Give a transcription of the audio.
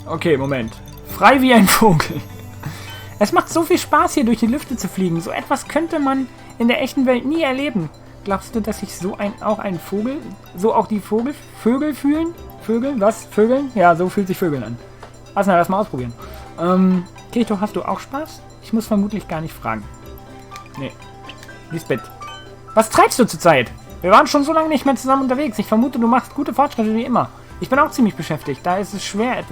Okay, Moment. Frei wie ein Vogel. Es macht so viel Spaß, hier durch die Lüfte zu fliegen. So etwas könnte man in der echten Welt nie erleben. Glaubst du, dass sich so auch die Vögel fühlen? Vögel? Was? Vögeln? Ja, so fühlt sich Vögeln an. Lass mal erstmal ausprobieren. Kirito, hast du auch Spaß? Ich muss vermutlich gar nicht fragen. Nee. Lisbeth. Was treibst du zurzeit? Wir waren schon so lange nicht mehr zusammen unterwegs. Ich vermute, du machst gute Fortschritte wie immer. Ich bin auch ziemlich beschäftigt. Da ist es schwer, etwas